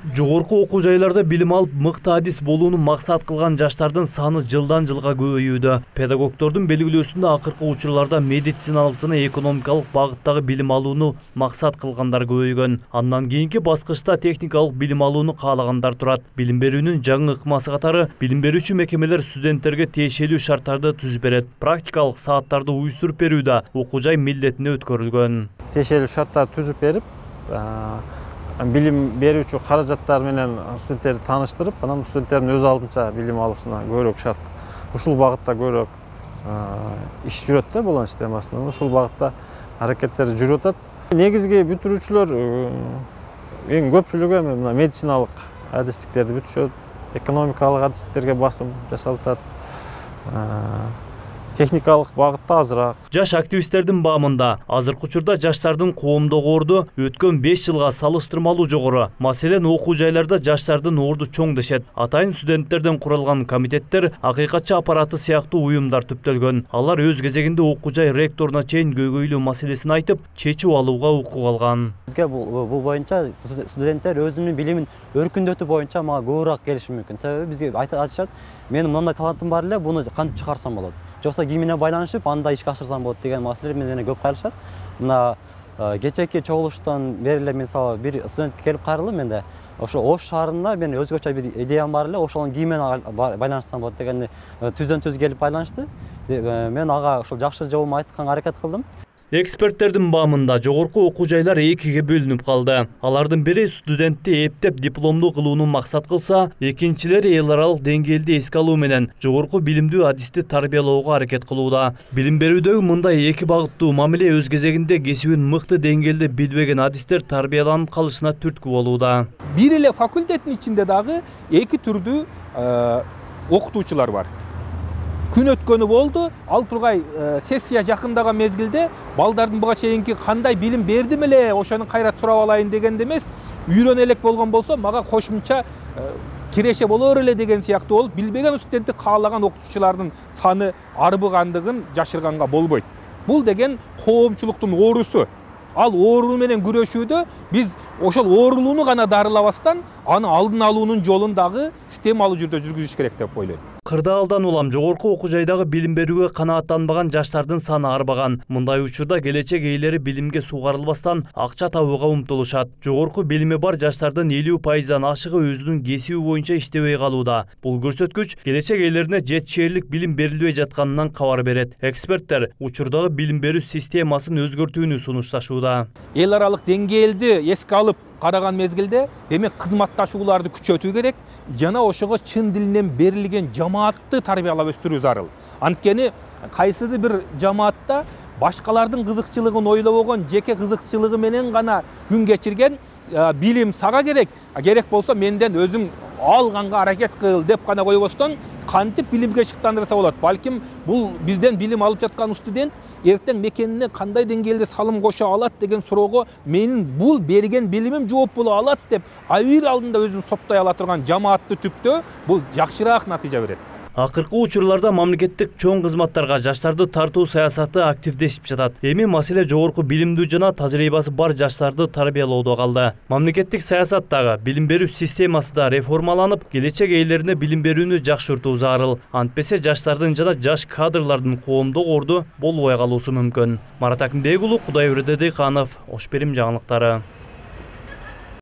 Жогорку окуу жайларда билим алып мыкты адис болууну максат кылган жаштардын саны жылдан жылга көбөйүүдө. Педагогдордун белгилөөсүндө акыркы учурларда медициналык жана экономикалык багыттагы билим алууну максат кылгандар көбөйгөн. Андан кийинки баскычта техникалык билим алууну каалагандар турат. Билим берүүнүн жаңы ыкмасы катары билим берүүчү мекемелер студенттерге тиешелүү шарттарды түзүп берет. Практикалык сааттарды уюштуруп берүүдө окуу жай милдетине өткөрүлгөн. Тиешелүү шарттарды түзүп берип, билим берүүчү каражаттар менен студенттерди тааныштырып, анан студенттердин өз алдынча билим алуусуна көбүрөөк шарт. Ушул багытта көбүрөөк иш жүрөт да болон системасында. Ушул багытта аракеттер жүрүп атат. Негизги бүтүрүүчүлөр эң көпчүлүгү мына медициналык адистиктерди бүтүшөт, экономикалык адистиктерге басым жасалып атат. Техникалык багытта азыраак. Жаш активисттердин баамында азыркы учурда жаштардын коомдогу орду өткөн 5 жылга салыштырмалуу жогору. Маселен, окуу жайларда жаштардын орду чоң дешет. Атайын студенттерден куралган комитеттер, акыйкатчы аппараты сыяктуу уюмдар түптөлгөн. Алар өз кезегинде окуу жай ректоруна чейин көйгөйлүү маселесин айтып, чечип алууга укук алган. Бизге бул боюнча студенттер өзүнүн билимин өркүндөтүү боюнча мага көбүрөөк келиши мүмкүн. Себеби бизге айтышат, менин мындай талантым бар эле, буну кантип чыгарсам болот? Жоксо кийимине байланышып, анда ишке ашырсам болот деген маселелер менен көп кайрылышат. Мына кечээки чогулуштан бери эле мисалы бир студент келип кайрылды менде. Ошо Ош шаарында мен өзгөчө бир идеям бар эле, ошонун кийим менен байланышсам болот дегенди түздөн түз келип байланышты. Мен ага ошол жакшы жолун айтканга аракет кылдым. Эксперттердин баамында жогорку окуу жайлар экиге бөлүнүп калды. Алардын бири студентти эптеп дипломдуу кылууну максат кылса, экинчилери эл аралык деңгээлде эске алуу менен жогорку билимдүү адисти тарбиялоого аракет кылууда. Билим берүүдөгү мындай эки багыттуу мамиле өз кезегинде кесибин мыкты деңгээлде билбеген адистер тарбияланып калышына түрткү болууда. Бир эле факультеттин ичинде дагы эки түрдүү окутуучулар бар. Күн өткөнү болду, ал тургай сессия жакындаган мезгилде балдардын буга чейинки кандай билим бердим эле, ошону кайра сурап алайын дегенде эмес, үйрөнө элек болгон болсо, мага кошумча киреше болор эле деген сыяктуу болуп, билбеген студентти каалаган окутуучулардын саны арбыгандыгын жашырганга болбойт. Бул деген коомчулуктун оорусу. Ал оору менен күрөшүүдө биз ошол оорулууну гана дарылабастан, аны алдын алуунун жолун дагы системалуу түрдө жүргүзүш керек деп ойлойм. Кырдаалдан улам жогорку окуу жайдагы билим берүүгө канааттанбаган жаштардын саны арбаган. Мындай учурда келечек ээлери билимге сугарылбастан акча табууга умтулушат. Жогорку билими бар жаштардын 50%-дан ашыгы өзүнүн кесиби боюнча иштебей калууда. Бул көрсөткүч келечек ээлерине жетишээрлик билим берилбей жатканынан кабар берет. Эксперттер учурдагы билим берүү системасын өзгөртүүнү сунушташууда. Эл аралык деңгээлди эске алып караган мезгилде, демек кызматташууларды күчөтүү керек, жана ошого чын дилинен берилген жамаатты тарбиялап өстүрүү зарыл. Анткени кайсыдыр бир жамаатта башкалардын кызыкчылыгын ойлобогон, жеке кызыкчылыгы менен гана күн кечирген билим сага керек, керек болсо менден өзүң алганга аракет кыл деп гана койбостон, кантип билимге шыктандырса болот. Балким бул бизден билим алып жаткан студент эртең мекенине кандай деңгээлде салым кошо алат деген суроого менин бул берген билимим жооп боло алат деп абийир алдында өзүн соттой ала турган жамаатты түптөө бул жакшыраак натыйжа берет. Акыркы учурларда мамлекеттик чоң кызматтарга жаштарды тартуу саясаты активдешип жатат. Эми маселе жогорку билимдүү жана тажрыйбасы бар жаштарды тарбиялоодо калды. Мамлекеттик саясаттагы билим берүү системасы да реформаланып, келечек ээлерине билим берүүнү жакшыртуу зарыл. Антпесе жаштардын жана жаш кадрлардын коомдук орду болбой калуусу мүмкүн. Марат Акимбек уулу, Кудайберди Дыйканов, Ош Берим жаңылыктары.